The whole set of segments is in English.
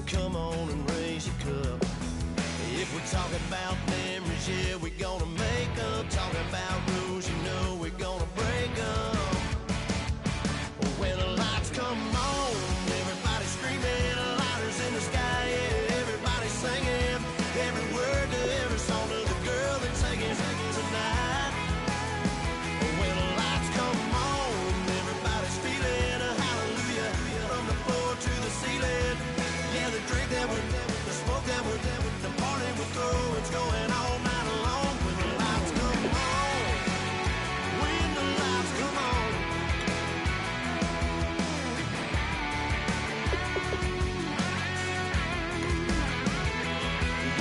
come on and raise your cup. If we're talking about memories, yeah, we're gonna make them. Talking about rules, you know we're gonna break them. When the lights come on, everybody screaming, lighters in the sky, yeah, everybody singing, every word to every song to the girl that's singing tonight. When the lights come on, everybody's feeling a hallelujah from the floor to the ceiling. Yeah, the drink that we're, the smoke that we're, the party we're throwing, it's going all night long. When the lights come on, when the lights come on.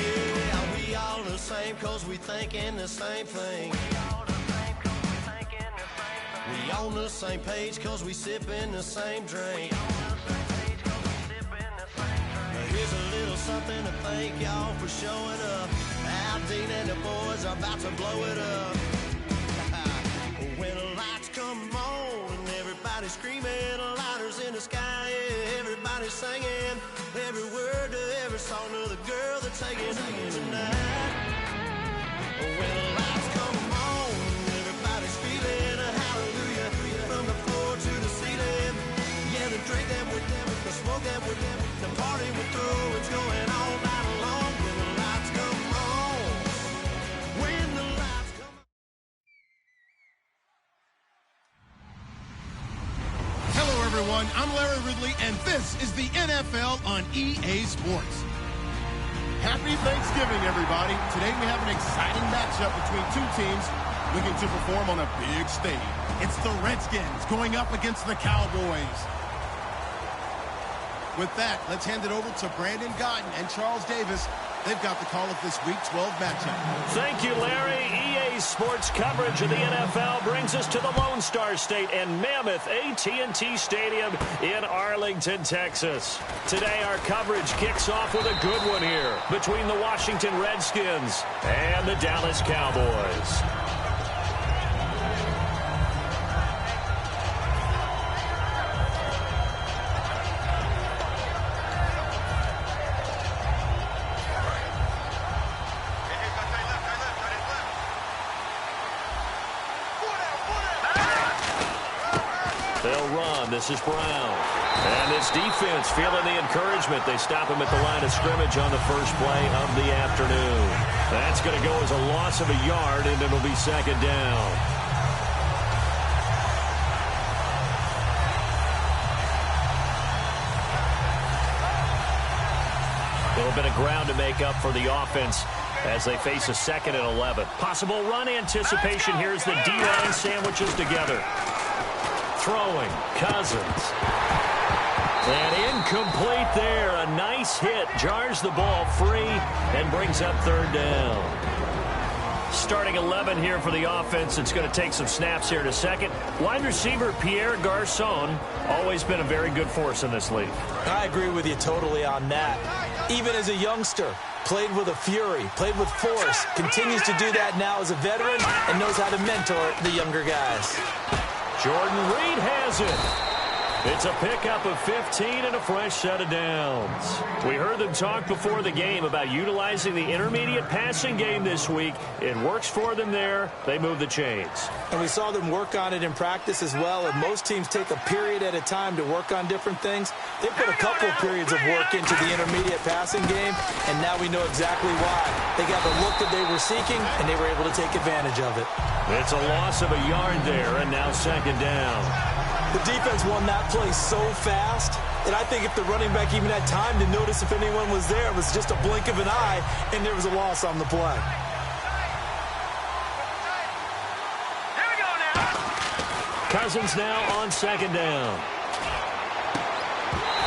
Yeah, we all the same cause we thinking the same thing. We on the same page cause we sipping the same drink. Here's a little something to thank y'all for showing up. Al Dean and the boys are about to blow it up. When the lights come on and everybody's screaming, lighters in the sky, yeah, everybody's singing, every word to every song to the girl that's singing tonight. When the lights come on, everybody's feeling a hallelujah from the floor to the ceiling. Yeah, the drink that we're the smoke that we're the party we're through, it's going all night long. When the lights come on, when the lights come on. Hello, everyone. I'm Larry Ridley, and this is the NFL on EA Sports. Happy Thanksgiving, everybody. Today we have an exciting matchup between two teams looking to perform on a big stage. It's the Redskins going up against the Cowboys. With that, let's hand it over to Brandon Gotton and Charles Davis. They've got the call of this Week 12 matchup. Thank you, Larry. EA Sports coverage of the NFL brings us to the Lone Star State and mammoth AT&T Stadium in Arlington, Texas. Today, our coverage kicks off with a good one here between the Washington Redskins and the Dallas Cowboys. This is Brown. And this defense feeling the encouragement. They stop him at the line of scrimmage on the first play of the afternoon. That's going to go as a loss of a yard, and it'll be second down. A little bit of ground to make up for the offense as they face a 2nd and 11. Possible run anticipation here as the D-line sandwiches together. Throwing, Cousins. And incomplete there. A nice hit. Jars the ball free and brings up third down. Starting 11 here for the offense. It's going to take some snaps here in a second. Wide receiver Pierre Garçon, always been a very good force in this league. I agree with you totally on that. Even as a youngster, played with a fury, played with force, continues to do that now as a veteran and knows how to mentor the younger guys. Jordan Reed has it. It's a pickup of 15 and a fresh set of downs. We heard them talk before the game about utilizing the intermediate passing game this week. It works for them there. They move the chains. And we saw them work on it in practice as well. And most teams take a period at a time to work on different things. They put a couple of periods of work into the intermediate passing game, and now we know exactly why. They got the look that they were seeking, and they were able to take advantage of it. It's a loss of a yard there, and now second down. The defense won that play so fast that I think if the running back even had time to notice if anyone was there, it was just a blink of an eye, and there was a loss on the play. Here we go now. Cousins now on second down.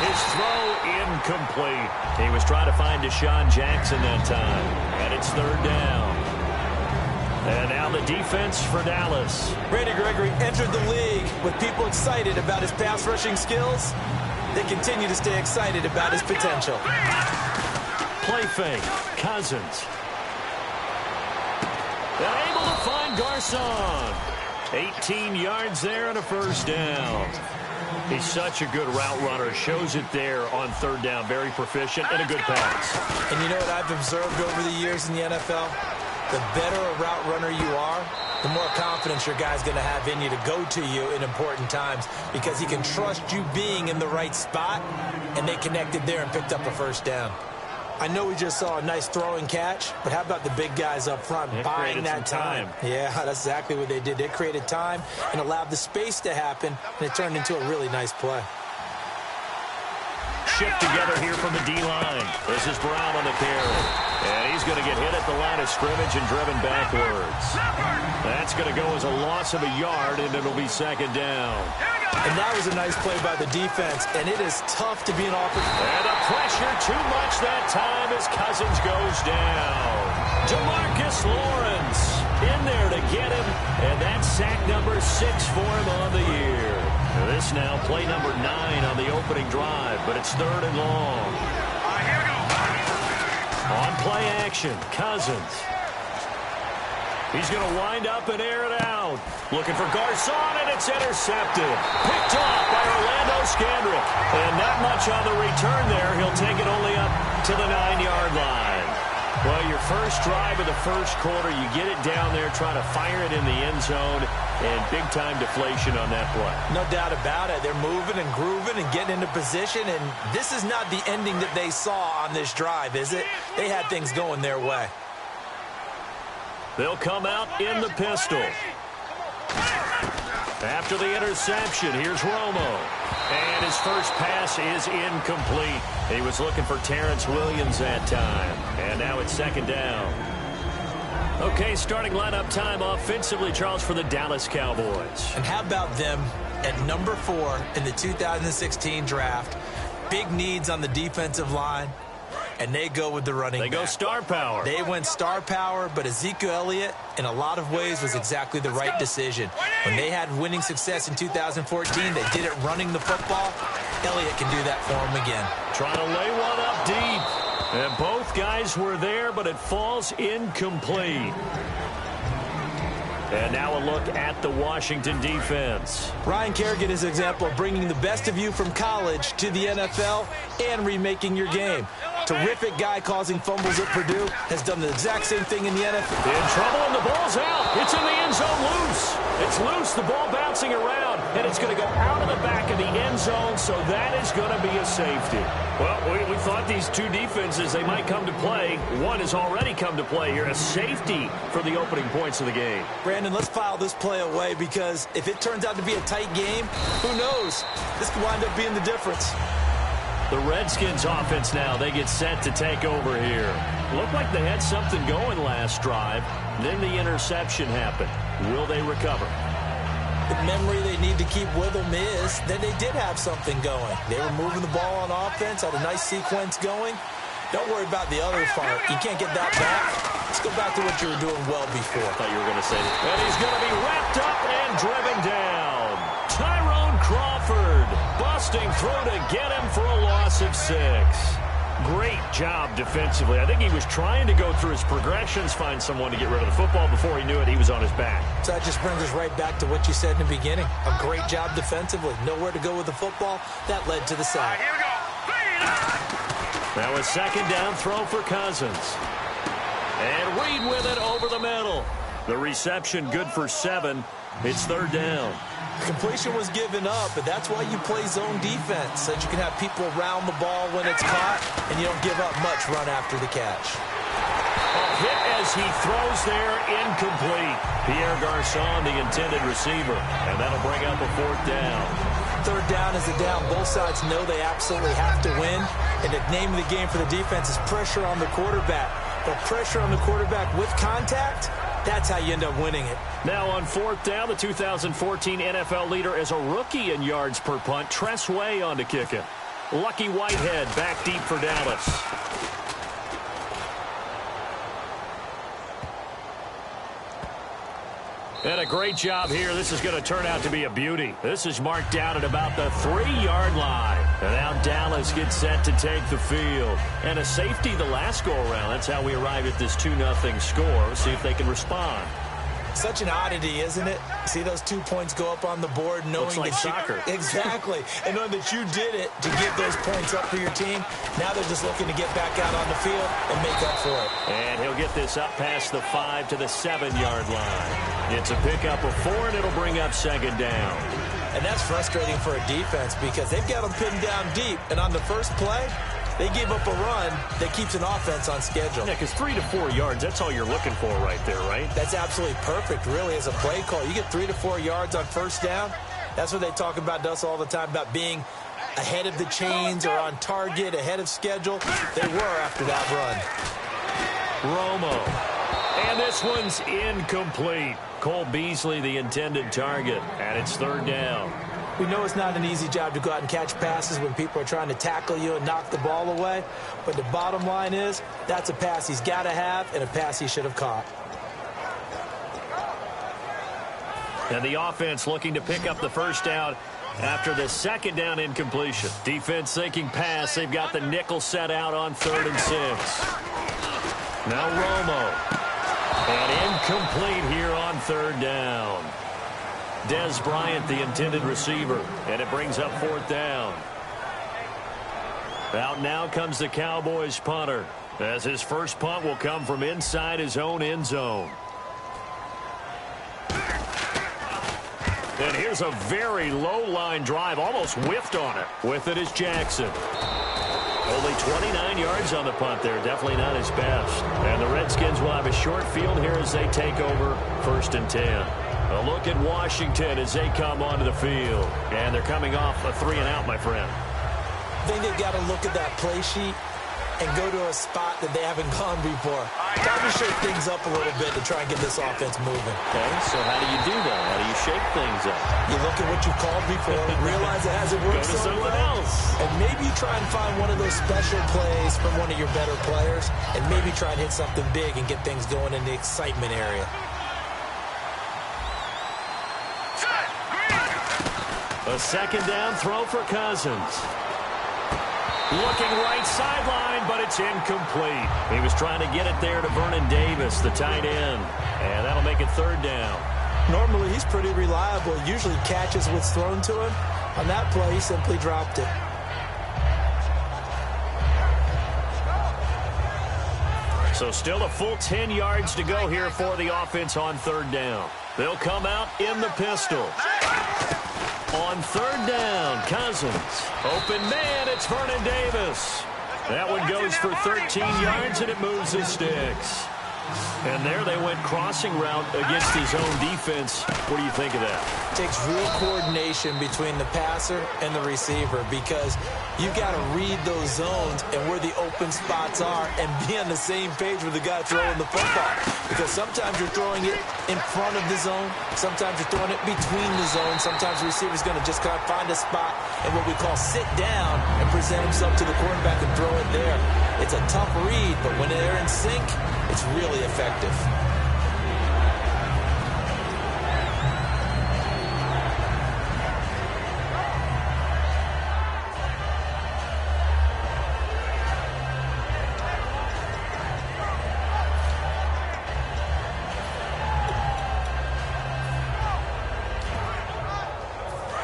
His throw incomplete. He was trying to find Deshaun Jackson that time, and it's third down. And now the defense for Dallas. Randy Gregory entered the league with people excited about his pass rushing skills. They continue to stay excited about his potential. Play fake. Cousins. And able to find Garçon. 18 yards there and a first down. He's such a good route runner. Shows it there on third down. Very proficient and a good pass. And you know what I've observed over the years in the NFL? The better a route runner you are, the more confidence your guy's going to have in you to go to you in important times because he can trust you being in the right spot, and they connected there and picked up a first down. I know we just saw a nice throwing catch, but how about the big guys up front buying that time? Yeah, that's exactly what they did. They created time and allowed the space to happen, and it turned into a really nice play. Shift together here from the D-line. This is Brown on the carry. And he's going to get hit at the line of scrimmage and driven backwards. That's going to go as a loss of a yard, and it'll be second down. And that was a nice play by the defense, and it is tough to be an offense. And the pressure too much that time as Cousins goes down. DeMarcus Lawrence in there to get him, and that's sack number 6 for him on the year. This now play number 9 on the opening drive, but it's third and long. On play action, Cousins. He's going to wind up and air it out. Looking for Garcon, and it's intercepted. Picked off by Orlando Scandrick. And not much on the return there. He'll take it only up to the 9-yard line. Well, your first drive of the first quarter, you get it down there, trying to fire it in the end zone, and big-time deflation on that play. No doubt about it. They're moving and grooving and getting into position, and this is not the ending that they saw on this drive, is it? They had things going their way. They'll come out in the pistol. After the interception, here's Romo. And his first pass is incomplete. He was looking for Terrence Williams that time. And now it's second down. Okay, starting lineup time offensively, Charles, for the Dallas Cowboys. And how about them at number 4 in the 2016 draft? Big needs on the defensive line. And they go with the running back. They go star power. They went star power, but Ezekiel Elliott, in a lot of ways, was exactly the right decision. When they had winning success in 2014, they did it running the football. Elliott can do that for them again. Trying to lay one up deep. And both guys were there, but it falls incomplete. And now a look at the Washington defense. Ryan Kerrigan is an example of bringing the best of you from college to the NFL and remaking your game. Terrific guy causing fumbles at Purdue. Has done the exact same thing in the NFL. In trouble, and the ball's out. It's in the end zone loose. It's loose, the ball bouncing around, and it's going to go out of the back of the end zone, so that is going to be a safety. Well, we thought these two defenses, they might come to play. One has already come to play here, a safety for the opening points of the game. Brandon, let's file this play away because if it turns out to be a tight game, who knows? This could wind up being the difference. The Redskins offense now, they get set to take over here. Looked like they had something going last drive. Then the interception happened. Will they recover? The memory they need to keep with them is that they did have something going. They were moving the ball on offense, had a nice sequence going. Don't worry about the other part. You can't get that back. Let's go back to what you were doing well before. I thought you were going to say that. And he's going to be wrapped up and driven down. Tyrone Crawford busting through to get him for a loss of 6. Great job defensively. I think he was trying to go through his progressions, find someone to get rid of the football. Before he knew it, he was on his back. So that just brings us right back to what you said in the beginning. A great job defensively. Nowhere to go with the football. That led to the sack. Here we go. Now a second down throw for Cousins. And Reed with it over the middle. The reception good for 7. It's third down. Completion was given up, but that's why you play zone defense, so that you can have people around the ball when it's caught, and you don't give up much run after the catch. A hit as he throws there, incomplete. Pierre Garcon, the intended receiver, and that'll bring up a fourth down. Third down is a down. Both sides know they absolutely have to win, and the name of the game for the defense is pressure on the quarterback. But pressure on the quarterback with contact, that's how you end up winning it. Now on fourth down, the 2014 NFL leader as a rookie in yards per punt, Tress Way on to kick it. Lucky Whitehead back deep for Dallas. And a great job here. This is going to turn out to be a beauty. This is marked down at about the 3-yard line. And now Dallas gets set to take the field. And a safety the last go-around. That's how we arrive at this 2-0 score. Let's see if they can respond. Such an oddity, isn't it? See those 2 points go up on the board knowing looks like that soccer. Exactly. And knowing that you did it to give those points up for your team. Now they're just looking to get back out on the field and make up for it. And he'll get this up past the 5 to the 7-yard line. It's a pickup of 4, and it'll bring up second down. And that's frustrating for a defense because they've got them pinned down deep. And on the first play, they gave up a run that keeps an offense on schedule. Yeah, because 3 to 4 yards, that's all you're looking for right there, right? That's absolutely perfect, really, as a play call. You get 3 to 4 yards on first down. That's what they talk about to us all the time, about being ahead of the chains or on target, ahead of schedule. They were after that run. Romo. And this one's incomplete. Cole Beasley, the intended target, and it's third down. We know it's not an easy job to go out and catch passes when people are trying to tackle you and knock the ball away. But the bottom line is, that's a pass he's got to have and a pass he should have caught. And the offense looking to pick up the first down after the second down incompletion. Defense thinking pass. They've got the nickel set out on 3rd and 6. Now Romo. And incomplete here on 3rd down. Dez Bryant, the intended receiver, and it brings up 4th down. Out now comes the Cowboys punter, as his first punt will come from inside his own end zone. And here's a very low-line drive, almost whiffed on it. With it is Jackson. Only 29 yards on the punt there, definitely not his best. And the Redskins will have a short field here as they take over 1st and 10. A look at Washington as they come onto the field. And they're coming off a 3-and-out, my friend. I think they've got to look at that play sheet and go to a spot that they haven't gone before. Time to shake things up a little bit to try and get this offense moving. Okay, so how do you do that? How do you shake things up? You look at what you've called before, realize it hasn't worked Go to so someone well, else. and maybe try and find one of those special plays from one of your better players, and maybe try and hit something big and get things going in the excitement area. A second down throw for Cousins. Looking right sideline, but it's incomplete. He was trying to get it there to Vernon Davis, the tight end. And that'll make it 3rd down. Normally, he's pretty reliable. Usually catches what's thrown to him. On that play, he simply dropped it. So still a full 10 yards to go here for the offense on 3rd down. They'll come out in the pistol. On 3rd down, Cousins. Open man, it's Vernon Davis. That one goes for 13 yards, and it moves the sticks. And there they went crossing route against his own defense. What do you think of that? It takes real coordination between the passer and the receiver because you got to read those zones and where the open spots are and be on the same page with the guy throwing the football. Because sometimes you're throwing it in front of the zone. Sometimes you're throwing it between the zones. Sometimes the receiver's going to just kind of find a spot and what we call sit down and present himself to the quarterback and throw it there. It's a tough read, but when they're in sync, it's really effective.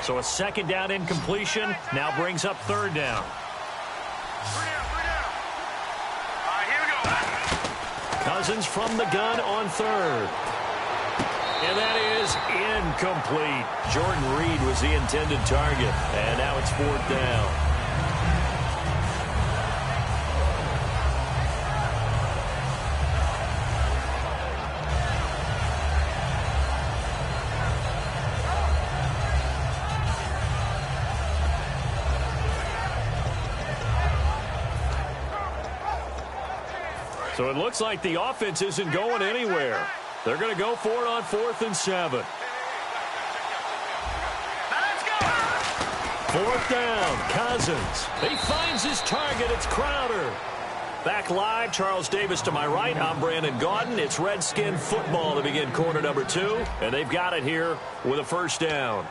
So a second down incompletion now brings up 3rd down. Cousins from the gun on 3rd. And that is incomplete. Jordan Reed was the intended target. And now it's 4th down. So it looks like the offense isn't going anywhere. They're going to go for it on 4th and 7. 4th down, Cousins. He finds his target. It's Crowder. Back live, Charles Davis to my right. I'm Brandon Gaudin. It's Redskin football to begin quarter number 2. And they've got it here with a 1st down.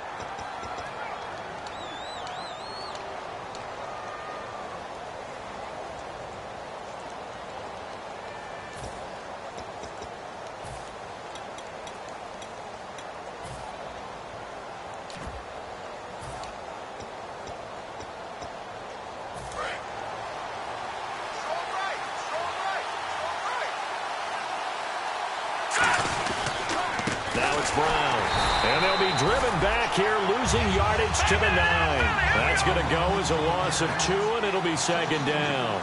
driven back here, losing yardage to the 9. That's going to go as a loss of 2, and it'll be second down.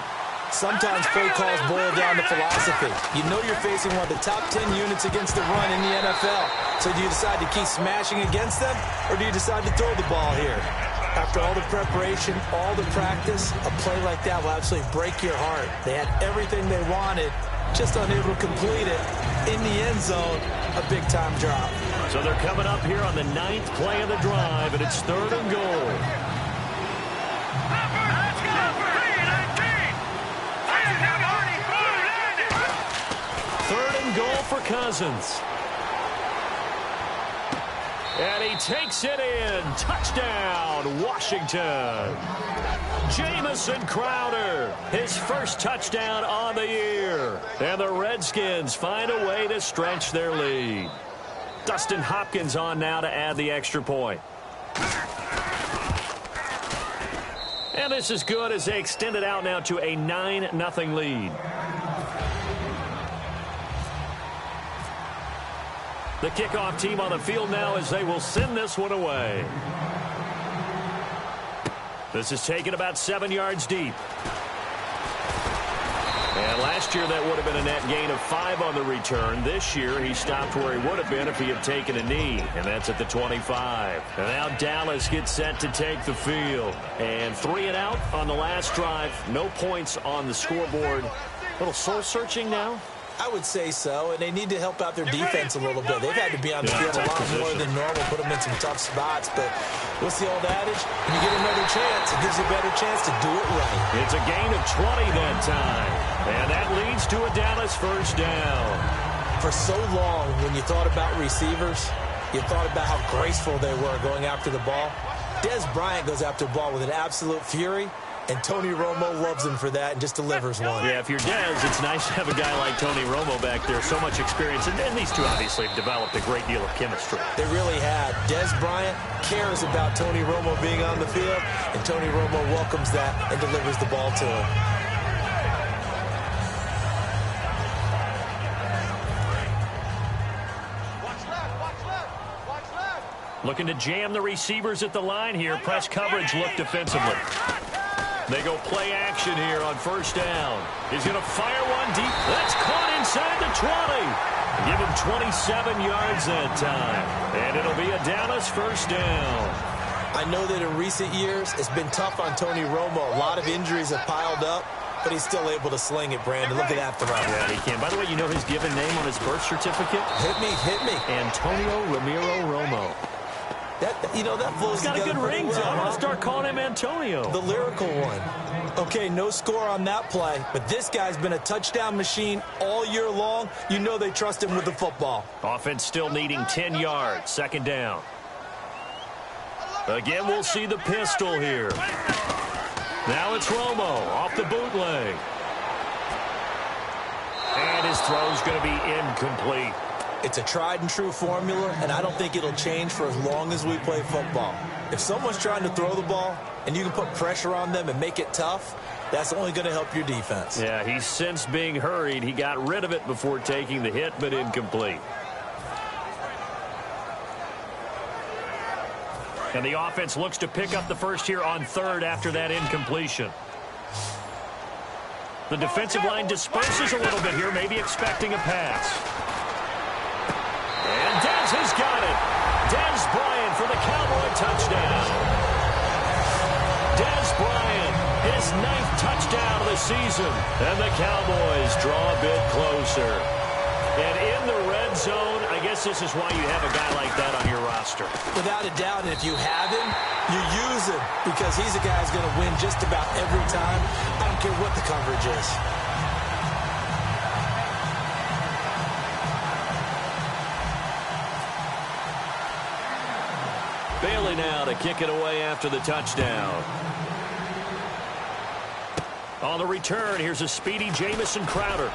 Sometimes play calls boil down to philosophy. You know you're facing one of the top 10 units against the run in the NFL. So do you decide to keep smashing against them, or do you decide to throw the ball here? After all the preparation, all the practice, a play like that will absolutely break your heart. They had everything they wanted, just unable to complete it. In the end zone, a big-time drop. So they're coming up here on the 9th play of the drive, and it's 3rd and goal. Goal for Cousins. And he takes it in. Touchdown, Washington. Jamison Crowder, his first touchdown on the year. And the Redskins find a way to stretch their lead. Dustin Hopkins on now to add the extra point. And this is good as they extend it out now to a 9-0 lead. The kickoff team on the field now as they will send this one away. This is taken about 7 yards deep. And last year that would have been a net gain of 5 on the return. This year he stopped where he would have been if he had taken a knee. And that's at the 25. And now Dallas gets set to take the field. And 3 and out on the last drive. No points on the scoreboard. A little soul searching now. I would say so, and they need to help out their defense a little bit. They've had to be on the field a lot more than normal, put them in some tough spots. But what's the old adage? When you get another chance, it gives you a better chance to do it right. It's a gain of 20 that time, and that leads to a Dallas first down. For so long, when you thought about receivers, you thought about how graceful they were going after the ball. Des Bryant goes after the ball with an absolute fury. And Tony Romo loves him for that and just delivers one. Yeah, if you're Dez, it's nice to have a guy like Tony Romo back there. So much experience. And these two obviously have developed a great deal of chemistry. They really have. Des Bryant cares about Tony Romo being on the field. And Tony Romo welcomes that and delivers the ball to him. Looking to jam the receivers at the line here. Press coverage look defensively. They go play action here on first down. He's going to fire one deep. That's caught inside the 20. Give him 27 yards that time. And it'll be a Dallas first down. I know that in recent years, it's been tough on Tony Romo. A lot of injuries have piled up, but he's still able to sling it, Brandon. Look at that throw. Yeah, he can. By the way, you know his given name on his birth certificate? Hit me. Antonio Ramiro Romo. That flows together. He's got a good ring to him. I'm going to start calling him Antonio. The lyrical one. Okay, no score on that play, but this guy's been a touchdown machine all year long. You know they trust him with the football. Offense still needing 10 yards. Second down. Again, we'll see the pistol here. Now it's Romo off the bootleg. And his throw's going to be incomplete. It's a tried-and-true formula, and I don't think it'll change for as long as we play football. If someone's trying to throw the ball and you can put pressure on them and make it tough, that's only going to help your defense. Yeah, he's since being hurried. He got rid of it before taking the hit, but incomplete. And the offense looks to pick up the first here on third after that incompletion. The defensive line disperses a little bit here, maybe expecting a pass. And Dez has got it. Dez Bryant for the Cowboy touchdown. Dez Bryant, his 9th touchdown of the season. And the Cowboys draw a bit closer. And in the red zone, I guess this is why you have a guy like that on your roster. Without a doubt, and if you have him, you use him because he's a guy who's going to win just about every time. I don't care what the coverage is. Bailey now to kick it away after the touchdown. On the return, here's a speedy Jamison Crowder.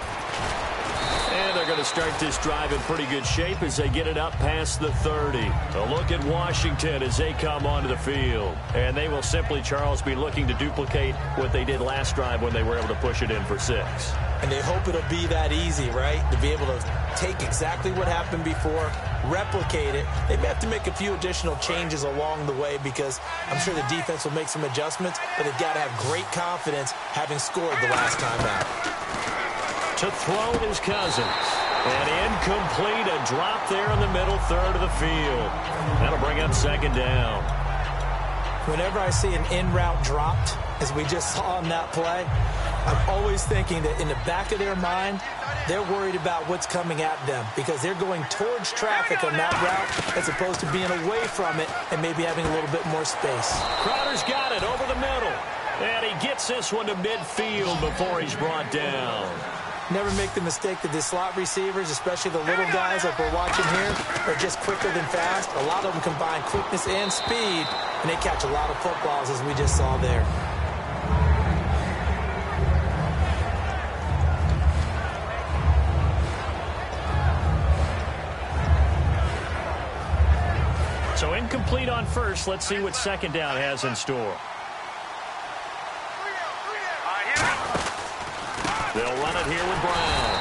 And they're going to start this drive in pretty good shape as they get it up past the 30. A look at Washington as they come onto the field. And they will simply, Charles, be looking to duplicate what they did last drive when they were able to push it in for 6. And they hope it'll be that easy, right? To be able to take exactly what happened before, replicate it. They may have to make a few additional changes along the way because I'm sure the defense will make some adjustments, but they've got to have great confidence having scored the last time out. To throw is Cousins. And incomplete, a drop there in the middle third of the field. That'll bring up second down. Whenever I see an in-route dropped, as we just saw on that play, I'm always thinking that in the back of their mind, they're worried about what's coming at them because they're going towards traffic on that route as opposed to being away from it and maybe having a little bit more space. Crowder's got it over the middle. And he gets this one to midfield before he's brought down. Never make the mistake that the slot receivers, especially the little guys like we're watching here, are just quicker than fast. A lot of them combine quickness and speed, and they catch a lot of footballs, as we just saw there. So incomplete on first. Let's see what second down has in store. They'll run it here with Brown.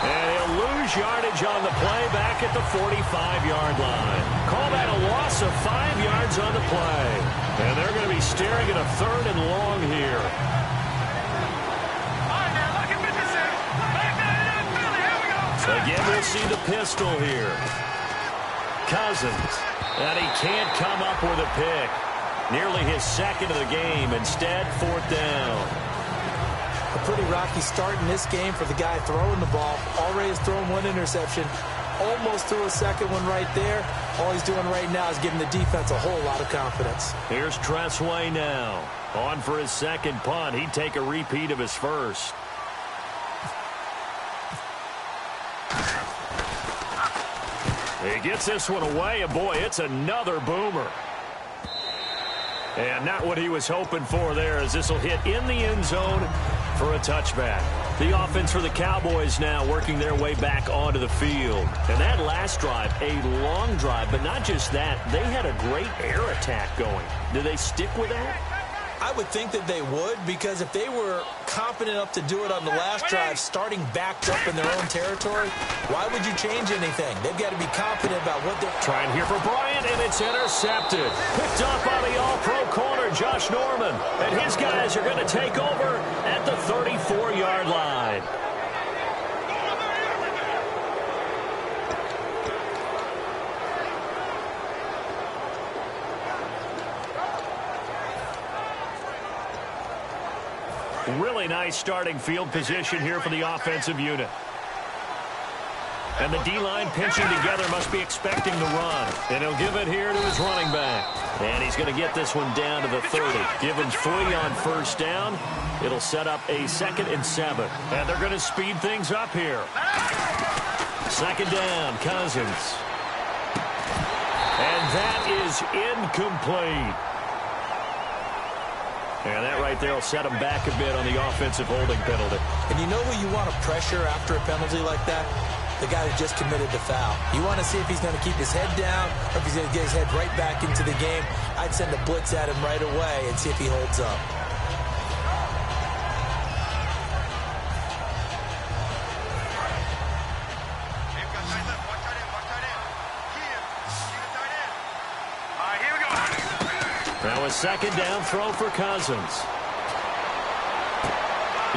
And he'll lose yardage on the play back at the 45-yard line. Call that a loss of 5 yards on the play. And they're going to be staring at a third and long here. So again, we'll see the pistol here. Cousins. And he can't come up with a pick. Nearly his second of the game. Instead, fourth down. A pretty rocky start in this game for the guy throwing the ball. Already has thrown one interception. Almost threw a second one right there. All he's doing right now is giving the defense a whole lot of confidence. Here's Tressway now. On for his second punt. He'd take a repeat of his first. He gets this one away, and boy, it's another boomer. And not what he was hoping for there, as this will hit in the end zone for a touchback. The offense for the Cowboys now working their way back onto the field. And that last drive, a long drive, but not just that. They had a great air attack going. Do they stick with that? I would think that they would, because if they were confident enough to do it on the last drive, starting backed up in their own territory, why would you change anything? They've got to be confident about what they're trying here for Bryant, and it's intercepted. Picked up by the all-pro corner, Josh Norman. And his guys are going to take over at the 34-yard line. Really nice starting field position here for the offensive unit. And the D-line pinching together must be expecting the run. And he'll give it here to his running back. And he's going to get this one down to the 30. Give him 3 on first down. It'll set up a 2nd and 7. And they're going to speed things up here. Second down, Cousins. And that is incomplete. And that right there will set him back a bit on the offensive holding penalty. And you know who you want to pressure after a penalty like that? The guy who just committed the foul. You want to see if he's going to keep his head down or if he's going to get his head right back into the game. I'd send a blitz at him right away and see if he holds up. Now a second down throw for Cousins.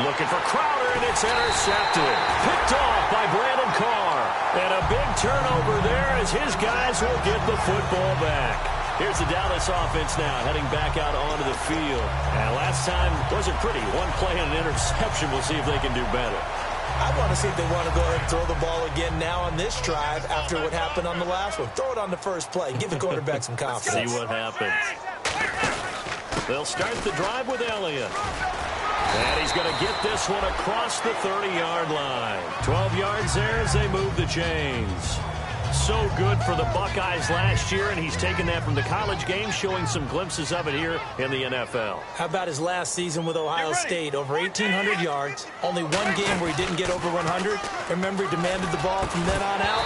Looking for Crowder, and it's intercepted. Picked off by Brandon Carr. And a big turnover there as his guys will get the football back. Here's the Dallas offense now heading back out onto the field. And last time wasn't pretty. One play and an interception. We'll see if they can do better. I want to see if they want to go ahead and throw the ball again now on this drive after what happened on the last one. Throw it on the first play. Give the quarterback some confidence. See what happens. They'll start the drive with Elliott. And he's going to get this one across the 30-yard line. 12 yards there as they move the chains. So good for the Buckeyes last year, and he's taken that from the college game, showing some glimpses of it here in the NFL. How about his last season with Ohio State? Over 1,800 yards. Only one game where he didn't get over 100. Remember, he demanded the ball from then on out.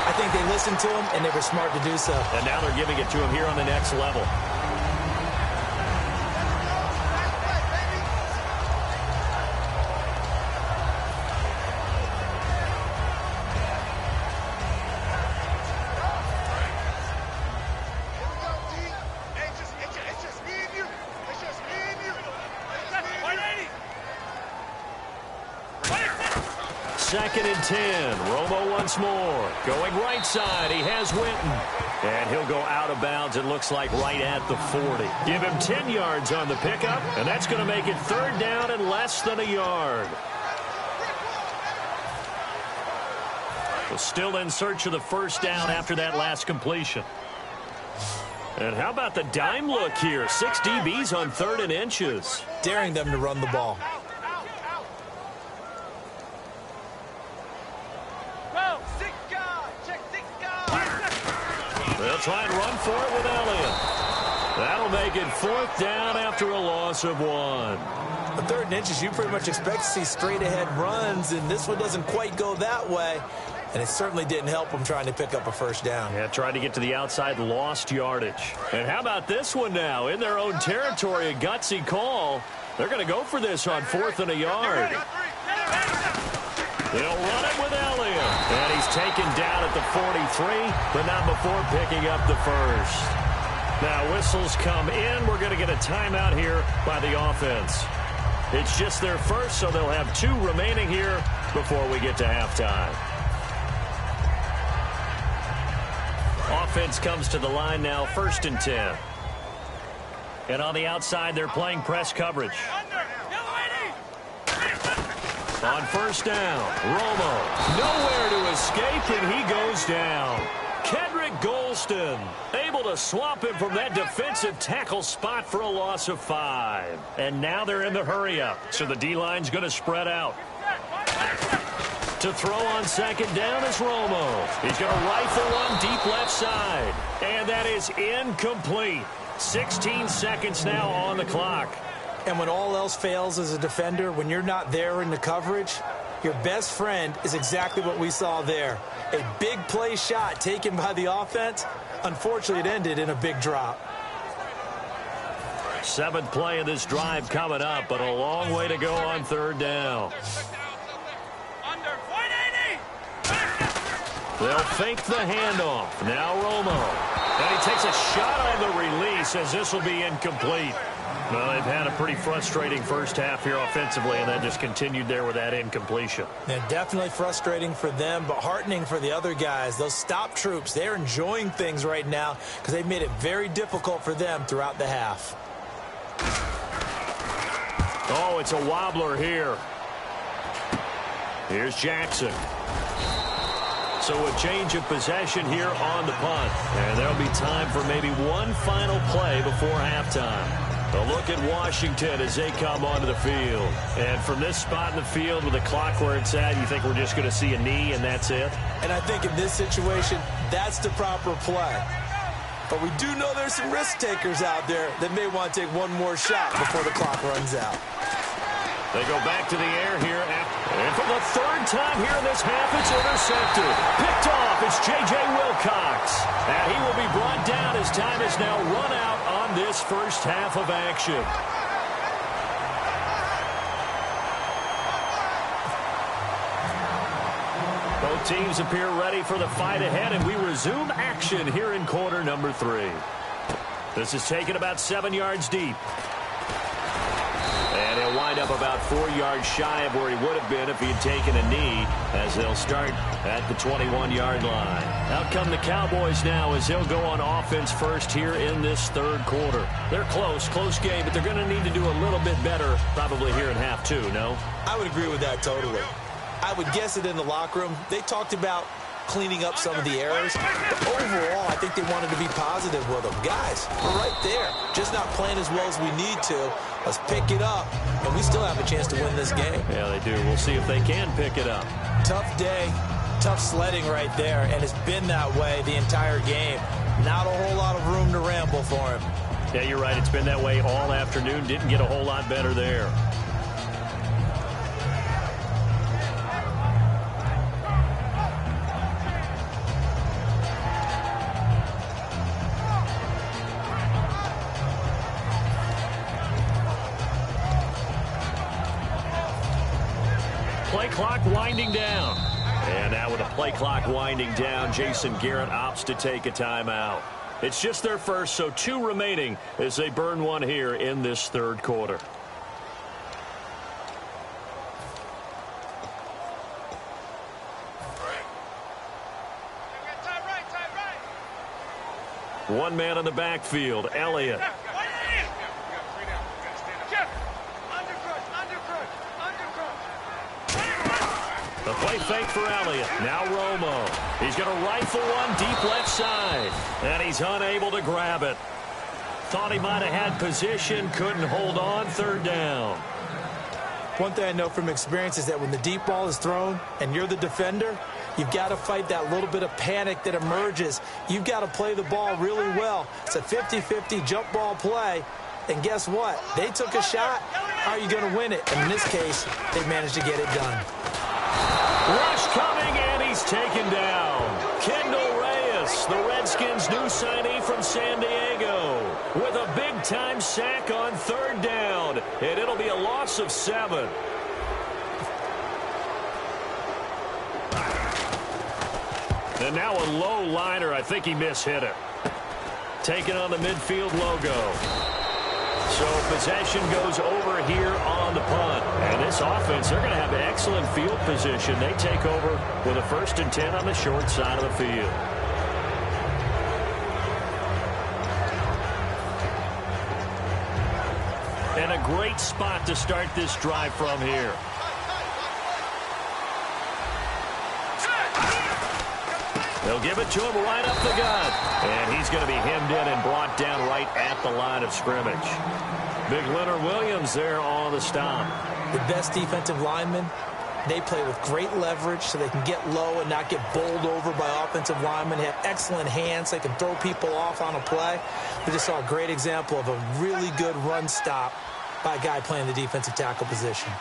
I think they listened to him, and they were smart to do so. And now they're giving it to him here on the next level. 2nd and 10. Romo once more. Going right side. He has Winton. And he'll go out of bounds, it looks like, right at the 40. Give him 10 yards on the pickup, and that's going to make it 3rd down and less than a yard. Well, still in search of the 1st down after that last completion. And how about the dime look here? 6 DBs on 3rd and inches. Daring them to run the ball. They'll try and run for it with Elliott. That'll make it 4th down after a loss of 1. The 3rd and inches, you pretty much expect to see straight-ahead runs, and this one doesn't quite go that way. And it certainly didn't help them trying to pick up a 1st down. Yeah, tried to get to the outside, lost yardage. And how about this one now? In their own territory, a gutsy call. They're going to go for this on 4th and a yard. They'll run it with Elliott. And he's taken down at the 43, but not before picking up the 1st. Now, whistles come in. We're going to get a timeout here by the offense. It's just their 1st, so they'll have 2 remaining here before we get to halftime. Offense comes to the line now, 1st and 10. And on the outside, they're playing press coverage. On 1st down, Romo, nowhere to escape, and he goes down. Kendrick Golston able to swap him from that defensive tackle spot for a loss of 5. And now they're in the hurry-up, so the D-line's going to spread out. To throw on 2nd down is Romo. He's going to rifle one deep left side. And that is incomplete. 16 seconds now on the clock. And when all else fails as a defender, when you're not there in the coverage, your best friend is exactly what we saw there. A big play shot taken by the offense. Unfortunately, it ended in a big drop. 7th play of this drive coming up, but a long way to go on 3rd down. They'll fake the handoff. Now Romo. And he takes a shot on the release as this will be incomplete. Well, they've had a pretty frustrating 1st half here offensively, and that just continued there with that incompletion. Yeah, definitely frustrating for them, but heartening for the other guys. Those stop troops, they're enjoying things right now because they've made it very difficult for them throughout the half. Oh, it's a wobbler here. Here's Jackson. So a change of possession here on the punt. And there'll be time for maybe one final play before halftime. A look at Washington as they come onto the field. And from this spot in the field with the clock where it's at, you think we're just going to see a knee and that's it? And I think in this situation, that's the proper play. But we do know there's some risk takers out there that may want to take one more shot before the clock runs out. They go back to the air here. And for the 3rd time here in this half, it's intercepted. Picked off, it's J.J. Wilcox. And he will be brought down as time is now run out on this 1st half of action. Both teams appear ready for the fight ahead, and we resume action here in quarter number 3. This is taken about 7 yards deep. And he'll wind up about 4 yards shy of where he would have been if he had taken a knee, as they'll start at the 21-yard line. Out come the Cowboys now as they'll go on offense first here in this 3rd quarter. They're close game, but they're going to need to do a little bit better probably here in half 2, no? I would agree with that totally. I would guess it in the locker room. They talked about cleaning up some of the errors. But overall, I think they wanted to be positive with them. Guys, we're right there. Just not playing as well as we need to. Let's pick it up, and we still have a chance to win this game. Yeah, they do. We'll see if they can pick it up. Tough day, tough sledding right there, and it's been that way the entire game. Not a whole lot of room to ramble for him. Yeah, you're right. It's been that way all afternoon. Didn't get a whole lot better there. Play clock winding down. And now with the play clock winding down, Jason Garrett opts to take a timeout. It's just their first, so 2 remaining as they burn one here in this 3rd quarter. One man in the backfield, Elliott. The play fake for Elliott. Now Romo. He's going to rifle one deep left side. And he's unable to grab it. Thought he might have had position. Couldn't hold on. Third down. One thing I know from experience is that when the deep ball is thrown and you're the defender, you've got to fight that little bit of panic that emerges. You've got to play the ball really well. It's a 50-50 jump ball play. And guess what? They took a shot. How are you going to win it? And in this case, they managed to get it done. Rush coming, and he's taken down. Kendall Reyes, the Redskins' new signee from San Diego, with a big-time sack on third down, and it'll be a loss of 7. And now a low liner. I think he mishit it. Taking on the midfield logo. So possession goes over here on the punt. And this offense, they're going to have excellent field position. They take over with a 1st and 10 on the short side of the field. And a great spot to start this drive from here. They'll give it to him right up the gut. And he's going to be hemmed in and brought down right at the line of scrimmage. Big Leonard Williams there on the stop. The best defensive linemen, they play with great leverage so they can get low and not get bowled over by offensive linemen. They have excellent hands. They can throw people off on a play. We just saw a great example of a really good run stop by a guy playing the defensive tackle position.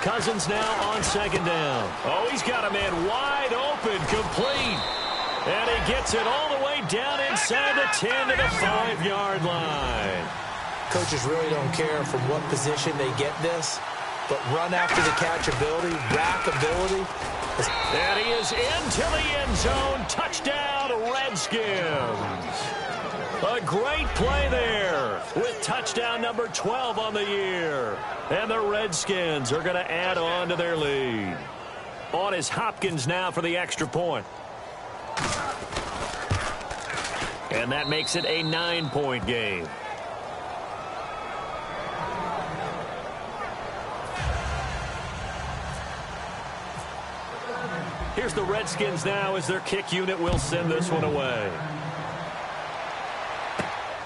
Cousins now on 2nd down. Oh, he's got a man wide open, complete. And he gets it all the way down inside the 10 to the 5-yard line. Coaches really don't care from what position they get this, but run after the catch ability, rack ability. And he is into the end zone. Touchdown, Redskins. A great play there with touchdown number 12 on the year. And the Redskins are going to add on to their lead. On is Hopkins now for the extra point. And that makes it a 9-point game. Here's the Redskins now as their kick unit will send this one away.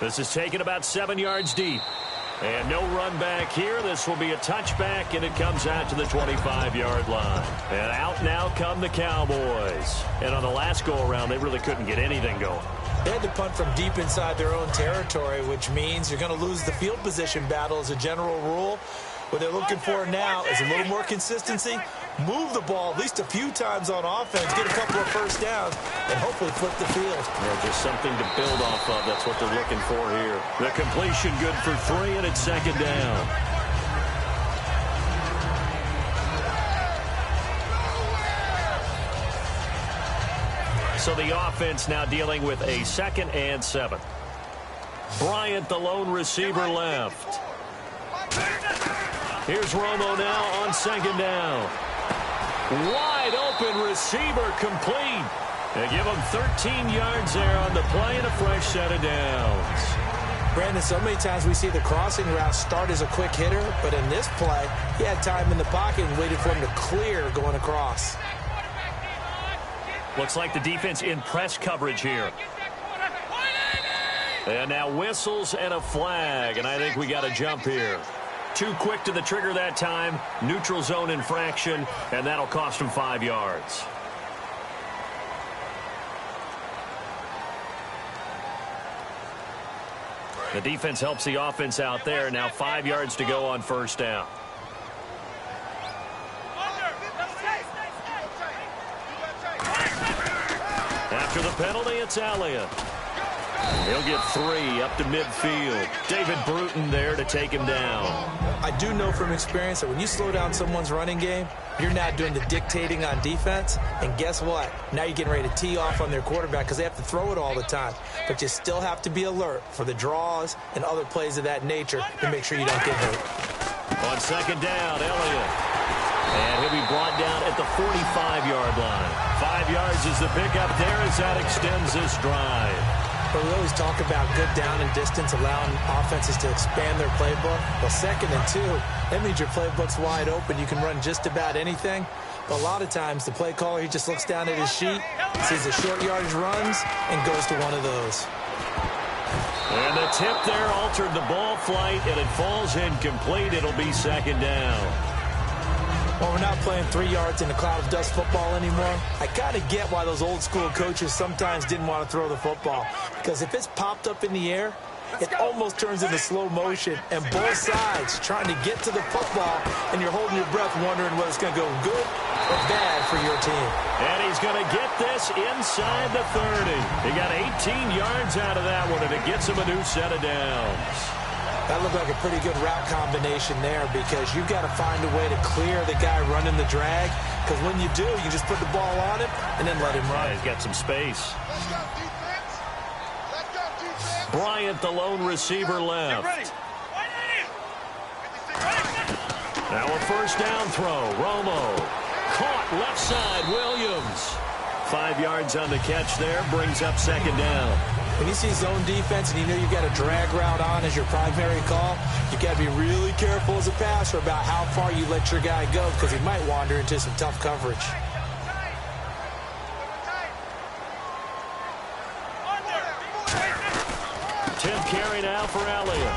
This is taken about 7 yards deep. And no run back here. This will be a touchback, and it comes out to the 25-yard line. And out now come the Cowboys. And on the last go-around, they really couldn't get anything going. They had to punt from deep inside their own territory, which means you're going to lose the field position battle as a general rule. What they're looking for now is a little more consistency, move the ball at least a few times on offense, get a couple of first downs, and hopefully flip the field. Yeah, just something to build off of. That's what they're looking for here. The completion good for 3, and it's 2nd down. So the offense now dealing with a 2nd and 7. Bryant, the lone receiver, left. Here's Romo now on 2nd down. Wide open receiver, complete. They give him 13 yards there on the play and a fresh set of downs. Brandon, so many times we see the crossing route start as a quick hitter, but in this play, he had time in the pocket and waited for him to clear going across. Looks like the defense in press coverage here. And now whistles and a flag, and I think we got a jump here. Too quick to the trigger that time. Neutral zone infraction, and that'll cost him 5 yards. The defense helps the offense out there. Now 5 yards to go on 1st down. After the penalty, it's Elliott. He'll get 3 up to midfield. David Bruton there to take him down. I do know from experience that when you slow down someone's running game, you're not doing the dictating on defense. And guess what? Now you're getting ready to tee off on their quarterback because they have to throw it all the time. But you still have to be alert for the draws and other plays of that nature to make sure you don't get hurt. On 2nd down, Elliott. And he'll be brought down at the 45-yard line. 5 yards is the pickup there as that extends this drive. But we always talk about good down and distance, allowing offenses to expand their playbook. Well, 2nd and 2, that means your playbook's wide open. You can run just about anything. But a lot of times, the play caller, he just looks down at his sheet, sees the short yardage runs, and goes to one of those. And the tip there altered the ball flight, and it falls incomplete. It'll be 2nd down. Well, we're not playing 3 yards in a cloud of dust football anymore. I kind of get why those old-school coaches sometimes didn't want to throw the football. Because if it's popped up in the air, it almost turns into slow motion, and both sides trying to get to the football, and you're holding your breath wondering whether it's going to go good or bad for your team. And he's going to get this inside the 30. He got 18 yards out of that one, and it gets him a new set of downs. That looked like a pretty good route combination there because you've got to find a way to clear the guy running the drag, because when you do, you just put the ball on him and then let him run. Yeah, he's got some space. Bryant, the lone receiver, left. Now a first down throw. Romo. Caught left side. Williams. 5 yards on the catch there. Brings up 2nd down. When you see zone defense and you know you've got a drag route on as your primary call, you've got to be really careful as a passer about how far you let your guy go because he might wander into some tough coverage. Carry now for Elliott.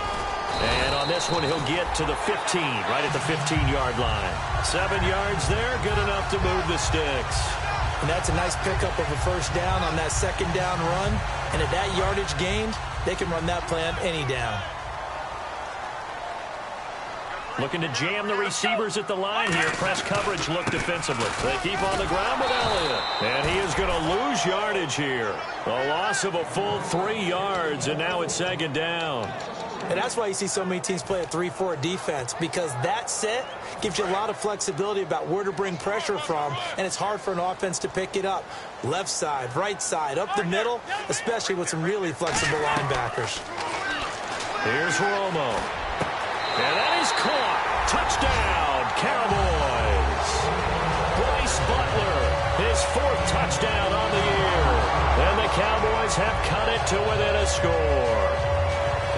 And on this one, he'll get to the 15, right at the 15-yard line. 7 yards there, good enough to move the sticks. And that's a nice pickup of a first down on that 2nd down run. And at that yardage gained, they can run that play on any down. Looking to jam the receivers at the line here. Press coverage look defensively. They keep on the ground with Elliott. And he is going to lose yardage here. A loss of a full 3 yards, and now it's 2nd down. And that's why you see so many teams play a 3-4 defense, because that set gives you a lot of flexibility about where to bring pressure from, and it's hard for an offense to pick it up. Left side, right side, up the middle, especially with some really flexible linebackers. Here's Romo. And that is caught. Touchdown, Cowboys. Bryce Butler, his 4th touchdown on the year. And the Cowboys have cut it to within a score.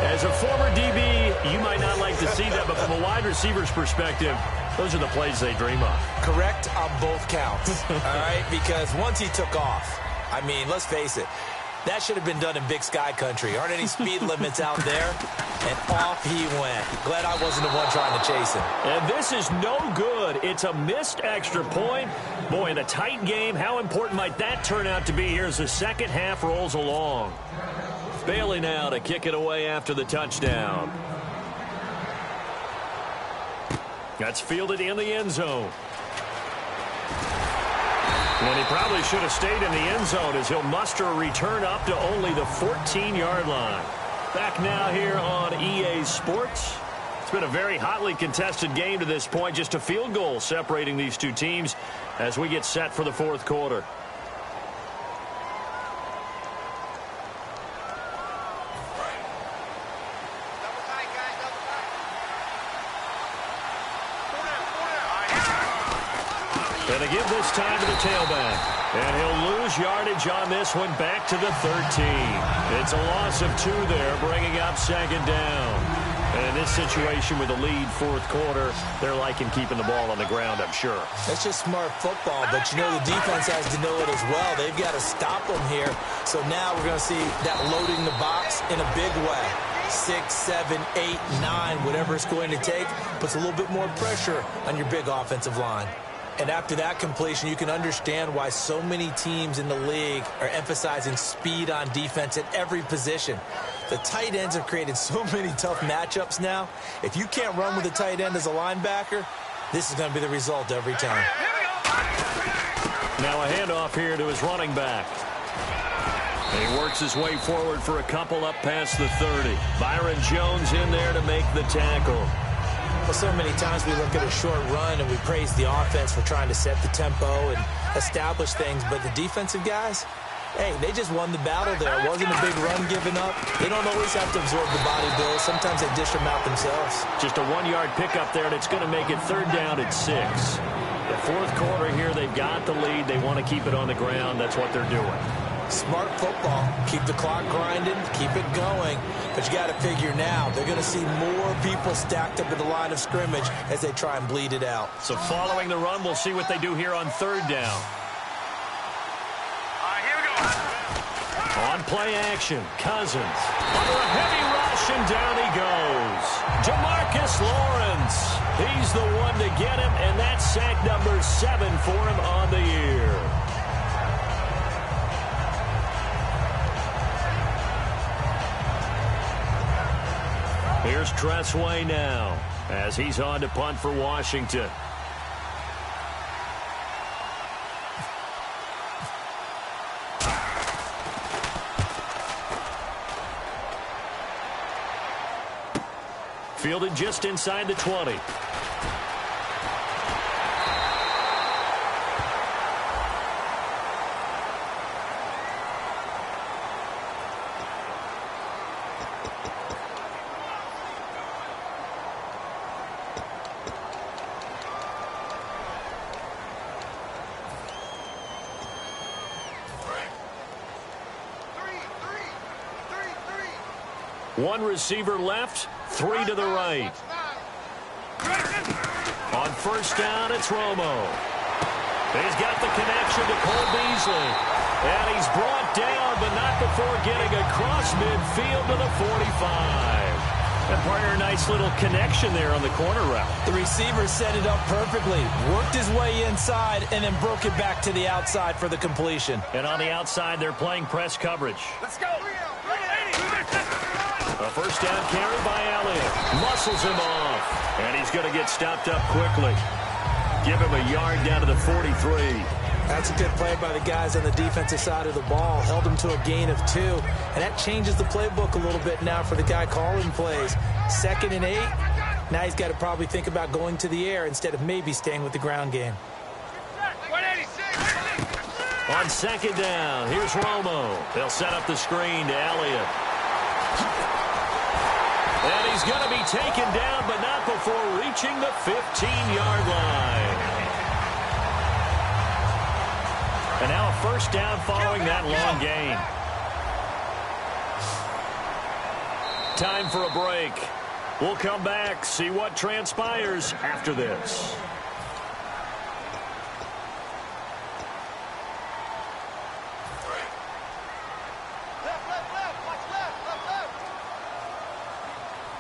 As a former DB, you might not like to see that, but from a wide receiver's perspective, those are the plays they dream of. Correct on both counts, all right? Because once he took off, I mean, let's face it, that should have been done in Big Sky country. Aren't any speed limits out there? And off he went. Glad I wasn't the one trying to chase him. And this is no good. It's a missed extra point. Boy, in a tight game, how important might that turn out to be here as the second half rolls along? Bailey now to kick it away after the touchdown. That's fielded in the end zone. And he probably should have stayed in the end zone as he'll muster a return up to only the 14-yard line. Back now here on EA Sports. It's been a very hotly contested game to this point. Just a field goal separating these two teams as we get set for the 4th quarter. And they give this time to the tailback. And he'll lose yardage on this one back to the 13. It's a loss of 2 there, bringing up 2nd down. And in this situation with the lead 4th quarter, they're liking keeping the ball on the ground, I'm sure. That's just smart football, but you know the defense has to know it as well. They've got to stop them here. So now we're going to see that loading the box in a big way. 6, 7, 8, 9, whatever it's going to take, puts a little bit more pressure on your big offensive line. And after that completion, you can understand why so many teams in the league are emphasizing speed on defense at every position. The tight ends have created so many tough matchups now. If you can't run with a tight end as a linebacker, this is going to be the result every time. Now a handoff here to his running back. And he works his way forward for a couple up past the 30. Byron Jones in there to make the tackle. Well, so many times we look at a short run and we praise the offense for trying to set the tempo and establish things, but the defensive guys, hey, they just won the battle there. It wasn't a big run given up. They don't always have to absorb the body blows. Sometimes they dish them out themselves. Just a 1-yard pickup there, and it's going to make it 3rd down at 6. The fourth quarter here, they've got the lead. They want to keep it on the ground. That's what they're doing. Smart football. Keep the clock grinding, keep it going. But you got to figure now, they're going to see more people stacked up at the line of scrimmage as they try and bleed it out. So following the run, we'll see what they do here on third down. Here we go. On play action, Cousins. Under a heavy rush, and down he goes. Jamarcus Lawrence. He's the one to get him, and that's sack number 7 for him on the year. Here's Tressway now as he's on to punt for Washington. Fielded just inside the 20. One receiver left, 3 to the right. On first down, it's Romo. He's got the connection to Cole Beasley. And he's brought down, but not before getting across midfield to the 45. And partner, a nice little connection there on the corner route. The receiver set it up perfectly, worked his way inside, and then broke it back to the outside for the completion. And on the outside, they're playing press coverage. Let's go. A first down carry by Elliott. Muscles him off. And he's going to get stopped up quickly. Give him a yard down to the 43. That's a good play by the guys on the defensive side of the ball. Held him to a gain of 2. And that changes the playbook a little bit now for the guy calling plays. 2nd and 8. Now he's got to probably think about going to the air instead of maybe staying with the ground game. 186. On second down, here's Romo. They'll set up the screen to Elliott. And he's going to be taken down, but not before reaching the 15-yard line. And now a first down following that long gain. Time for a break. We'll come back, see what transpires after this.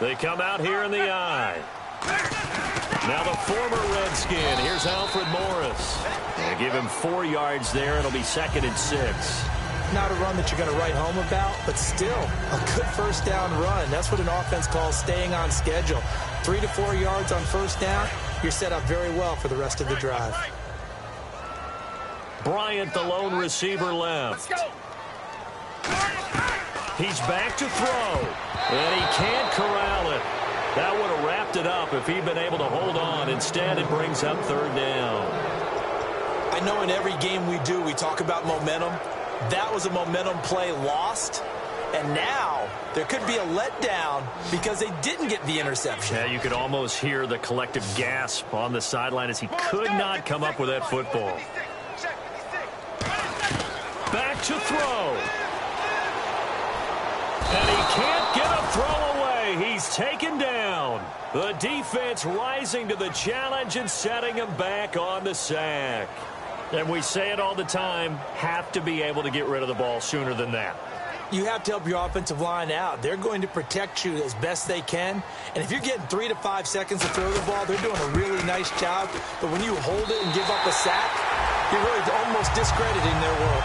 They come out here in the eye. Now the former Redskin. Here's Alfred Morris. They give him 4 yards there. It'll be 2nd and 6. Not a run that you're going to write home about, but still a good first down run. That's what an offense calls staying on schedule. 3 to 4 yards on first down. You're set up very well for the rest of the drive. Bryant, the lone receiver, left. He's back to throw. And he can't corral it. That would have wrapped it up if he'd been able to hold on. Instead, it brings up third down. I know in every game we do, we talk about momentum. That was a momentum play lost. And now there could be a letdown because they didn't get the interception. Yeah, you could almost hear the collective gasp on the sideline as he could not come up with that football. Back to throw. And he can't get a throw away. He's taken down. The defense rising to the challenge and setting him back on the sack. And we say it all the time, have to be able to get rid of the ball sooner than that. You have to help your offensive line out. They're going to protect you as best they can. And if you're getting 3 to 5 seconds to throw the ball, they're doing a really nice job. But when you hold it and give up a sack, you're really almost discrediting their work.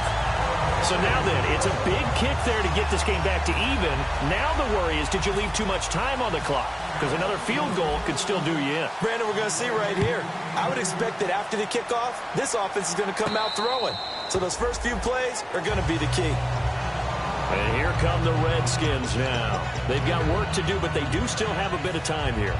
So now then, it's a big kick there to get this game back to even. Now the worry is, did you leave too much time on the clock? Because another field goal could still do you in. Brandon, we're going to see right here. I would expect that after the kickoff, this offense is going to come out throwing. So those first few plays are going to be the key. And here come the Redskins now. They've got work to do, but they do still have a bit of time here.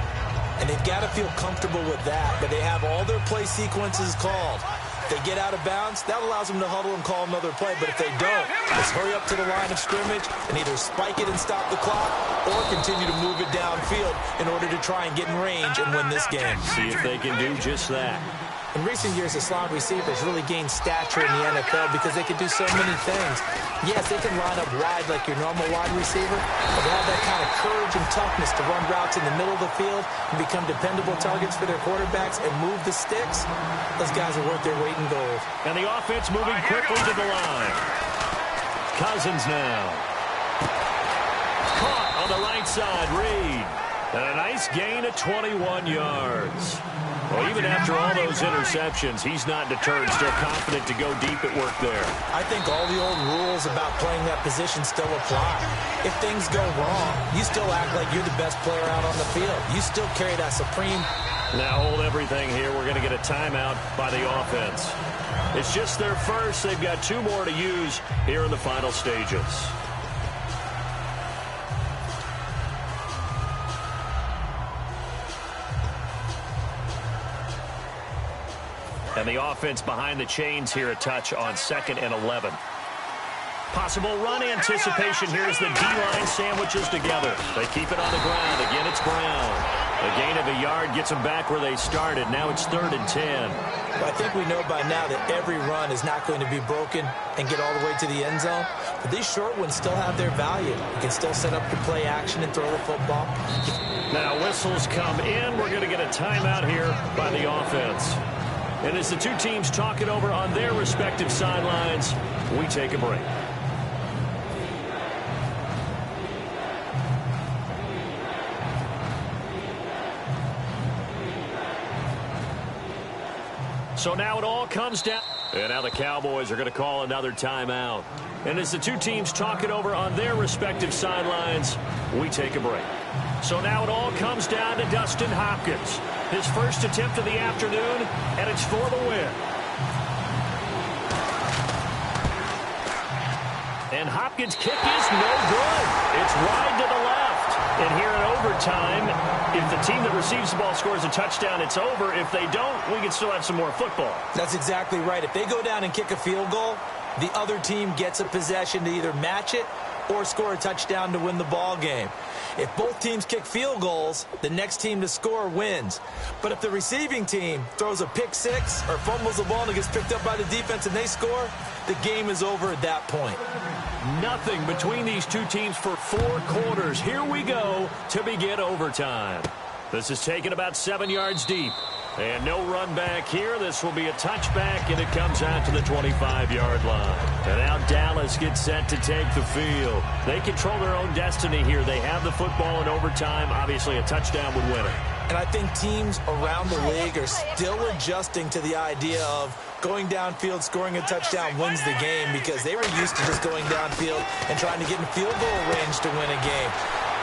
And they've got to feel comfortable with that, but they have all their play sequences called. If they get out of bounds, that allows them to huddle and call another play. But if they don't, just hurry up to the line of scrimmage and either spike it and stop the clock or continue to move it downfield in order to try and get in range and win this game. See if they can do just that. In recent years, the slot receivers really gained stature in the NFL because they can do so many things. Yes, they can line up wide like your normal wide receiver, but they have that kind of courage and toughness to run routes in the middle of the field and become dependable targets for their quarterbacks and move the sticks. Those guys are worth their weight in gold. And the offense moving quickly to the line. Cousins now. Caught on the right side, Reed. And a nice gain of 21 yards. Well, even after all those interceptions, he's not deterred, still confident to go deep at work there. I think all the old rules about playing that position still apply. If things go wrong, you still act like you're the best player out on the field. You still carry that supreme. Now hold everything here. We're going to get a timeout by the offense. It's just their first. They've got 2 more to use here in the final stages. And the offense behind the chains here, a touch on 2nd and 11. Possible run anticipation. Here's the D-line sandwiches together. They keep it on the ground. Again, it's Brown. A gain of a yard gets them back where they started. Now it's 3rd and 10. Well, I think we know by now that every run is not going to be broken and get all the way to the end zone. But these short ones still have their value. You can still set up your play action and throw the football. Now whistles come in. We're going to get a timeout here by the offense. And as the 2 teams talk it over on their respective sidelines, we take a break. So now it all comes down. And now the Cowboys are going to call another timeout. And as the 2 teams talk it over on their respective sidelines, we take a break. So now it all comes down to Dustin Hopkins. His first attempt of the afternoon, and it's for the win. And Hopkins' kick is no good. It's wide to the left. And here in overtime, if the team that receives the ball scores a touchdown, it's over. If they don't, we can still have some more football. That's exactly right. If they go down and kick a field goal, the other team gets a possession to either match it or score a touchdown to win the ball game. If both teams kick field goals, the next team to score wins. But if the receiving team throws a pick six or fumbles the ball and it gets picked up by the defense and they score, the game is over at that point. Nothing between these 2 teams for 4 quarters. Here we go to begin overtime. This is taken about 7 yards deep. And no run back here. This will be a touchback, and it comes out to the 25-yard line. And now Dallas gets set to take the field. They control their own destiny here. They have the football in overtime. Obviously, a touchdown would win it. And I think teams around the league are still adjusting to the idea of going downfield, scoring a touchdown wins the game, because they were used to just going downfield and trying to get in field goal range to win a game.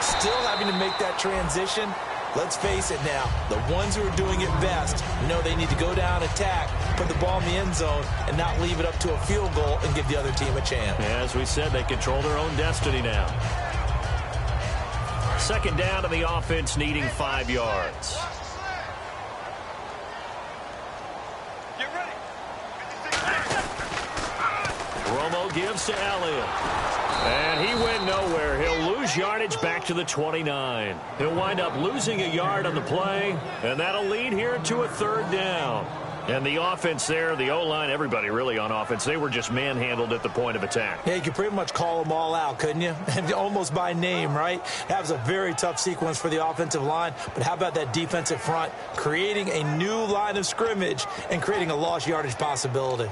Still having to make that transition. Let's face it now, the ones who are doing it best know they need to go down, attack, put the ball in the end zone, and not leave it up to a field goal and give the other team a chance. As we said, they control their own destiny now. 2nd down, and the offense needing 5 yards. Romo gives to Elliott. And he went nowhere. He'll lose yardage back to the 29. He'll wind up losing a yard on the play, and that'll lead here to a 3rd down. And the offense there, the O-line, everybody really on offense, they were just manhandled at the point of attack. Yeah, you could pretty much call them all out, couldn't you? Almost by name, right? That was a very tough sequence for the offensive line. But how about that defensive front creating a new line of scrimmage and creating a lost yardage possibility?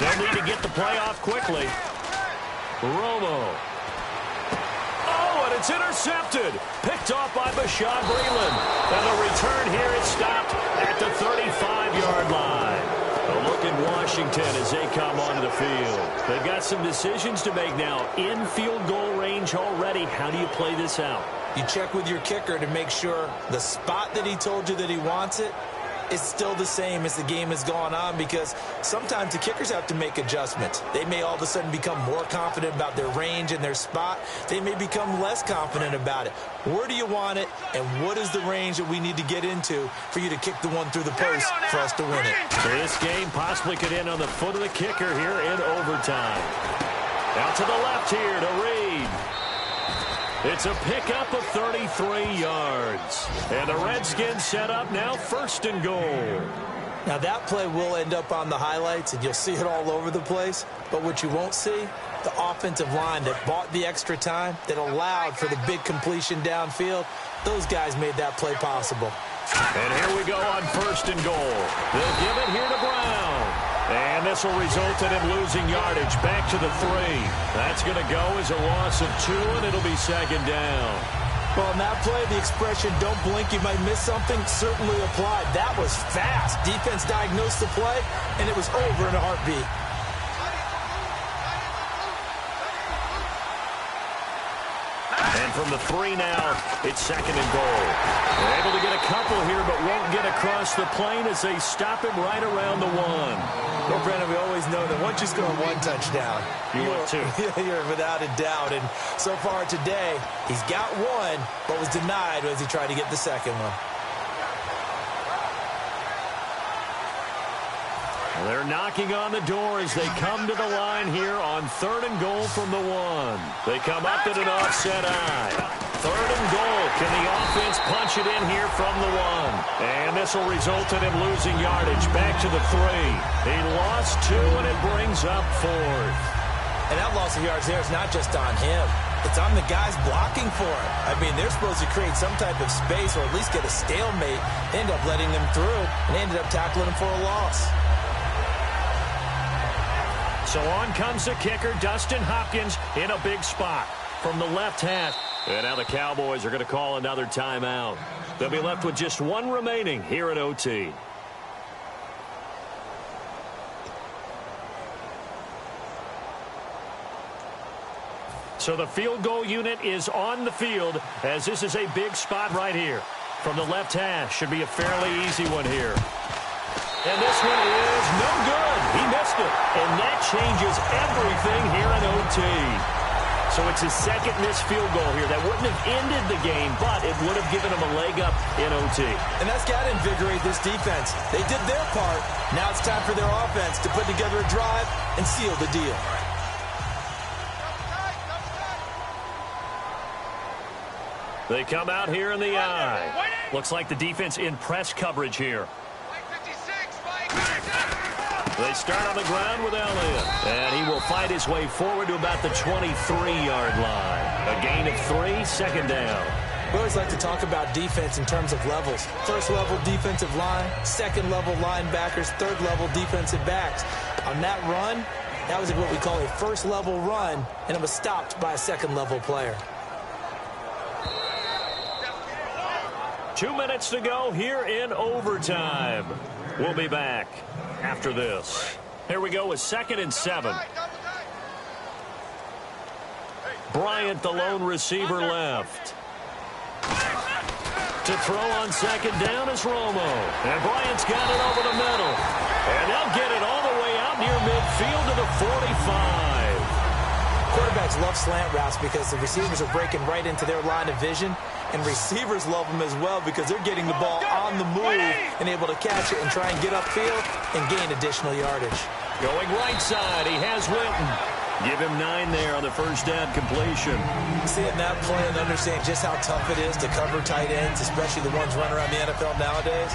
They'll need to get the play off quickly. Romo. Oh, and it's intercepted. Picked off by Bashaud Breeland. And the return here is stopped at the 35-yard line. A look at Washington as they come onto the field. They've got some decisions to make now. In field goal range already. How do you play this out? You check with your kicker to make sure the spot that he told you that he wants it is still the same as the game has gone on, because sometimes the kickers have to make adjustments. They may all of a sudden become more confident about their range and their spot. They may become less confident about it. Where do you want it, and what is the range that we need to get into for you to kick the one through the post for us to win it? This game possibly could end on the foot of the kicker here in overtime. Out to the left here to Reed. It's a pickup of 33 yards. And the Redskins set up now 1st and goal. Now that play will end up on the highlights, and you'll see it all over the place. But what you won't see, the offensive line that bought the extra time, that allowed for the big completion downfield, those guys made that play possible. And here we go on 1st and goal. They'll give it here to Brown. And this will result in him losing yardage back to the 3. That's going to go as a loss of 2, and it'll be 2nd down. Well, in that play, the expression, don't blink, you might miss something, certainly applied. That was fast. Defense diagnosed the play, and it was over in a heartbeat. And from the 3 now, it's 2nd and goal. They're able to get a couple here, but won't get across the plane as they stop him right around the 1. Well, Brandon, we always know that once you score 1 touchdown, you're 2. You're without a doubt. And so far today, he's got 1, but was denied as he tried to get the 2nd one. They're knocking on the door as they come to the line here on 3rd and goal from the 1. They come up at an offset eye. 3rd and goal. Can the offense punch it in here from the 1? And this will result in him losing yardage back to the 3. He lost 2, and it brings up 4th. And that loss of yards there is not just on him. It's on the guys blocking for him. I mean, they're supposed to create some type of space or at least get a stalemate. They end up letting them through, and they ended up tackling him for a loss. So on comes the kicker, Dustin Hopkins, in a big spot from the left half. And now the Cowboys are going to call another timeout. They'll be left with just 1 remaining here at OT. So the field goal unit is on the field as this is a big spot right here. From the left hash, should be a fairly easy one here. And this one is no good. He missed it. And that changes everything here in OT. So it's his 2nd missed field goal here. That wouldn't have ended the game, but it would have given him a leg up in OT. And that's got to invigorate this defense. They did their part. Now it's time for their offense to put together a drive and seal the deal. They come out here in the eye. Looks like the defense in press coverage here. They start on the ground with Elliott. And he will fight his way forward to about the 23-yard line. A gain of 3, 2nd down. We always like to talk about defense in terms of levels. 1st level defensive line, 2nd level linebackers, 3rd level defensive backs. On that run, that was what we call a 1st level run, and it was stopped by a 2nd level player. 2 minutes to go here in overtime. We'll be back after this. Here we go with 2nd and 7. Bryant, the lone receiver, left. To throw on 2nd down is Romo. And Bryant's got it over the middle. And they'll get it all the way out near midfield to the 45. Quarterbacks love slant routes because the receivers are breaking right into their line of vision. And receivers love them as well because they're getting the ball on the move and able to catch it and try and get upfield and gain additional yardage. Going right side, he has Witten. Give him 9 there on the 1st down completion. Seeing that play and understanding just how tough it is to cover tight ends, especially the ones running around the NFL nowadays,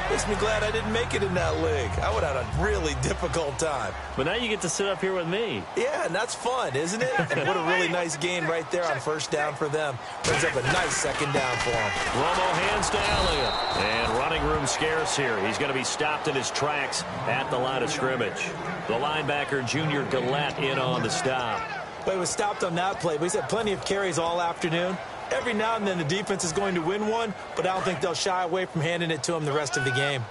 makes me glad I didn't make it in that league. I would have had a really difficult time. But now you get to sit up here with me. Yeah, and that's fun, isn't it? And what a really nice gain right there on 1st down for them. Brings up a nice 2nd down for them. Romo hands to Elliott. And running room scarce here. He's going to be stopped in his tracks at the line of scrimmage. The linebacker, Junior Gillette, in on the stop. But he was stopped on that play. But he's had plenty of carries all afternoon. Every now and then the defense is going to win one, but I don't think they'll shy away from handing it to him the rest of the game.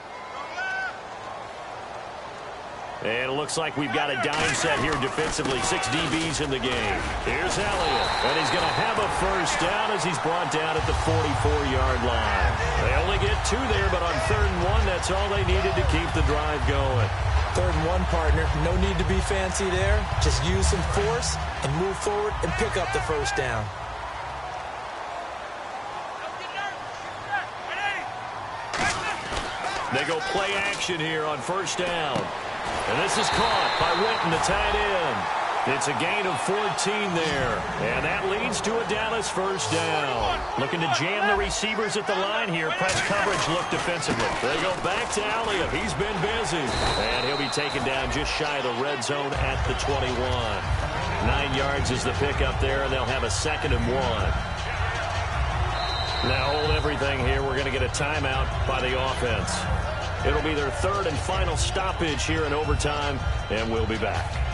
And it looks like we've got a dime set here defensively. 6 DBs in the game. Here's Elliott. And he's going to have a 1st down as he's brought down at the 44-yard line. They only get 2 there, but on 3rd and 1, that's all they needed to keep the drive going. 3rd and 1, partner. No need to be fancy there. Just use some force and move forward and pick up the 1st down. They go play action here on 1st down. And this is caught by Witten, the tight end. It's a gain of 14 there, and that leads to a Dallas first down. Looking to jam the receivers at the line here. Press coverage look defensively. They go back to Elliott. He's been busy, and he'll be taken down just shy of the red zone at the 21. 9 yards is the pickup there, and they'll have a 2nd and 1. Now hold everything here. We're going to get a timeout by the offense. It'll be their 3rd and final stoppage here in overtime, and we'll be back.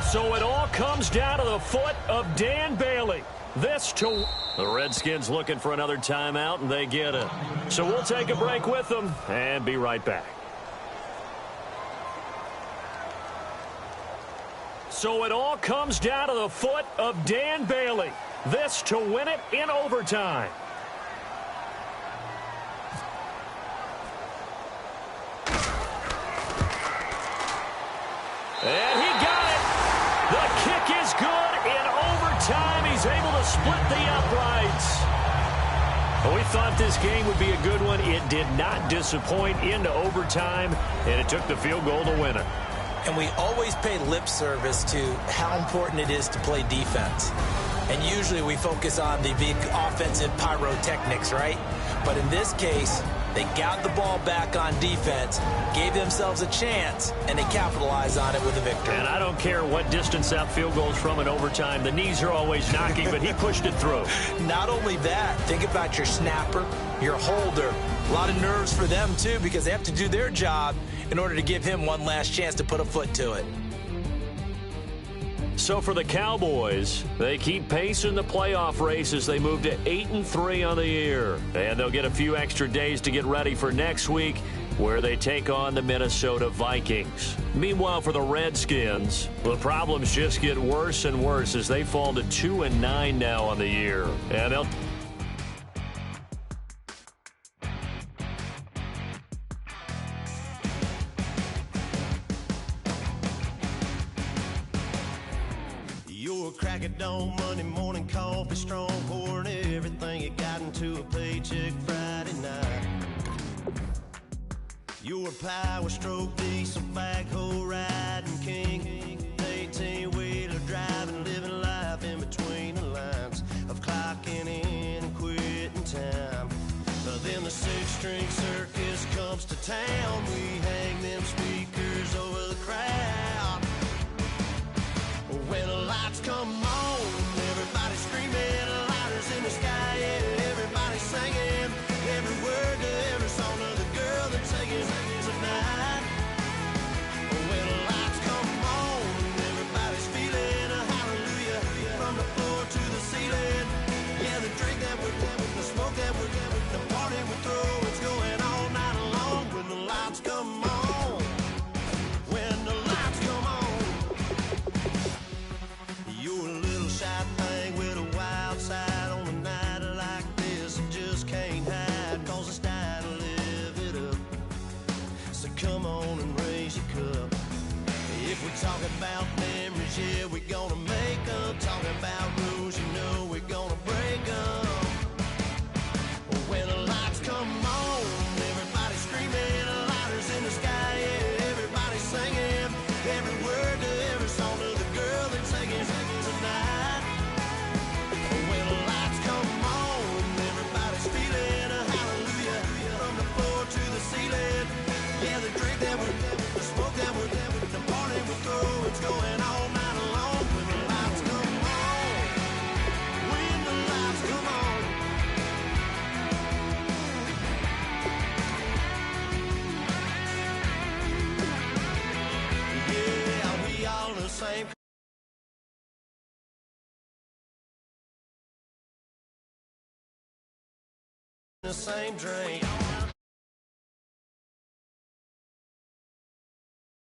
So it all comes down to the foot of Dan Bailey. The Redskins looking for another timeout, and they get it. So we'll take a break with them and be right back. So it all comes down to the foot of Dan Bailey. This to win it in overtime. And he got it. The kick is good in overtime. He's able to split the uprights. We thought this game would be a good one. It did not disappoint into overtime, and it took the field goal to win it. And we always pay lip service to how important it is to play defense. And usually we focus on the big offensive pyrotechnics, right? But in this case, they got the ball back on defense, gave themselves a chance, and they capitalized on it with a victory. And I don't care what distance that field goes from in overtime. The knees are always knocking, but he pushed it through. Not only that, think about your snapper, your holder. A lot of nerves for them, too, because they have to do their job in order to give him one last chance to put a foot to it. So for the Cowboys, they keep pace in the playoff race as they move to 8-3 on the year. And they'll get a few extra days to get ready for next week, where they take on the Minnesota Vikings. Meanwhile, for the Redskins, the problems just get worse and worse as they fall to 2-9 now on the year. And they'll... Crack of dawn, Monday morning coffee, strong pouring everything you got into a paycheck Friday night. Your power stroke, diesel backhoe riding king, 18-wheeler driving, living life in between the lines of clocking in and quitting time. But then the 6-string circus comes to town. We hang them speakers over the crowd. When the lights come on, everybody screaming, lighters in the sky, yeah, everybody singing, every word to every song of the girl they're taking tonight. When the lights come on, everybody's feeling a hallelujah, from the floor to the ceiling. Yeah, the drink that we're having, the smoke that we're having, the party we throw, it's going all night long. When the lights come on, when the lights come on. You're a little shy thing with a wild side on a night like this. You just can't hide, cause it's time to live it up. So come on and raise your cup. If we're talking about memories, yeah, we're gonna make them. Talking about rules, you know we're gonna break them. When the lights come on, everybody's screaming, lighters in the sky, yeah, everybody's singing, every word to every song of the girl they're taking tonight. When the lights come on, everybody's feeling a hallelujah, from the floor to the ceiling. Yeah, the drink that we're having, the smoke that we're having, the party we throw, it's going all night long. When the lights come on, when the lights come on. Yeah, we all the same. The same drink.